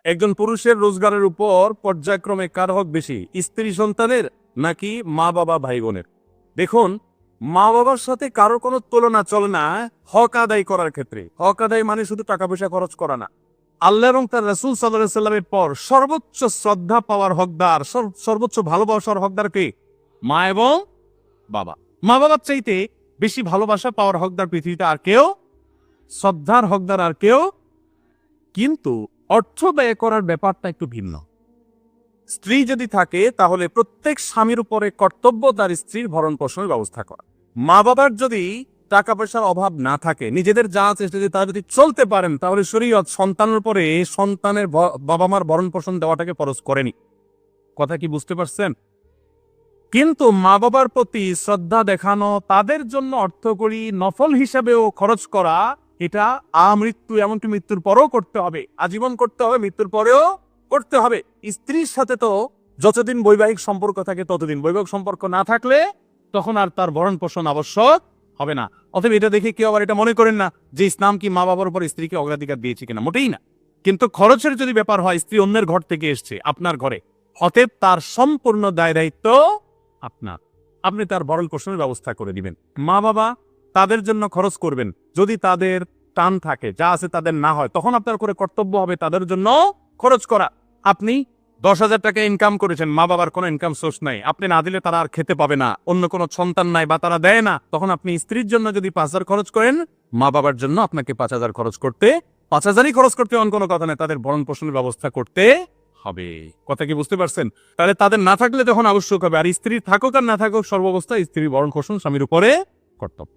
একজন পুরুষের রোজগারের উপর পর্যায়ক্রমে কার হক বেশি, স্ত্রী সন্তানের নাকি মা বাবা ভাই বোনের? দেখুন, মা বাবার সাথে কারোর কোনো তুলনা চলে না হক আদায় করার ক্ষেত্রে। হক আদায় মানে শুধু টাকা পয়সা খরচ করা না। আল্লাহ এবং তার রাসূল সাল্লাল্লাহু আলাইহি সাল্লামের পর সর্বোচ্চ শ্রদ্ধা পাওয়ার হকদার, সর্বোচ্চ ভালোবাসার হকদার কে? মা এবং বাবা। মা বাবার চাইতে বেশি ভালোবাসা পাওয়ার হকদার পৃথিবীতে আর কেউ, শ্রদ্ধার হকদার আর কেউ। কিন্তু অর্থ ব্যয় করার ব্যাপারটা একটু ভিন্ন। স্ত্রী যদি থাকে তাহলে প্রত্যেক স্বামীর উপরে কর্তব্য তার স্ত্রীর ভরণ পোষণের ব্যবস্থা করা। মা বাবার যদি টাকা পয়সার অভাব না থাকে, নিজেদের যা আছে যদি তারা যদি চলতে পারেন, তাহলে শরীয়ত সন্তানের উপরে সন্তানের বাবা মার ভরণ পোষণ দেওয়াটাকে ফরজ করেনি। কথা কি বুঝতে পারছেন? কিন্তু মা বাবার প্রতি শ্রদ্ধা দেখানো, তাদের জন্য অর্থকরী নফল হিসাবেও খরচ করা, এটা আমৃত্যু, এমনকি মৃত্যুর পরেও করতে হবে, আজীবন করতে হবে, মৃত্যুর পরেও করতে হবে। স্ত্রীর সাথে তো যতদিন বৈবাহিক সম্পর্ক থাকে ততদিন, বৈবাহিক সম্পর্ক না থাকলে তখন আর তার ভরণ পোষণ আবশ্যক হবে না। অতএব এটা দেখে কেউ আবার এটা মনে করেন না যে ইসলাম কি মা বাবার উপর স্ত্রীকে অগ্রাধিকার দিয়েছে কিনা, মোটেই না। কিন্তু খরচের যদি ব্যাপার হয়, স্ত্রী অন্যের ঘর থেকে এসছে আপনার ঘরে, অতএব তার সম্পূর্ণ দায় দায়িত্ব আপনার, আপনি তার ভরণ পোষণের ব্যবস্থা করে দিবেন। মা বাবা তাদের জন্য খরচ করবেন, যদি তাদের টান থাকে, যা আছে তাদের না হয়, তখন আপনার করে কর্তব্য হবে তাদের জন্য খরচ করা। আপনি 10,000 টাকা ইনকাম করেছেন, মা বাবার কোনো ইনকাম সোর্স নাই, আপনি না দিলে তারা আর খেতে পাবে না, অন্য কোনো সন্তান নাই বা তারা দেয় না, তখন আপনি স্ত্রীর জন্য যদি 5,000 খরচ করেন, মা বাবার জন্য আপনাকে 5,000 খরচ করতে, 5,000ই খরচ করতে অন্য কোনো কথা নেই, তাদের ভরণ পোষণের ব্যবস্থা করতে হবে। কথা কি বুঝতে পারছেন? তাহলে তাদের না থাকলে তখন আবশ্যক হবে, আর স্ত্রী থাকুক আর না থাকুক, সর্বাবস্থায় স্ত্রীর ভরণ পোষণ স্বামীর উপরে কর্তব্য।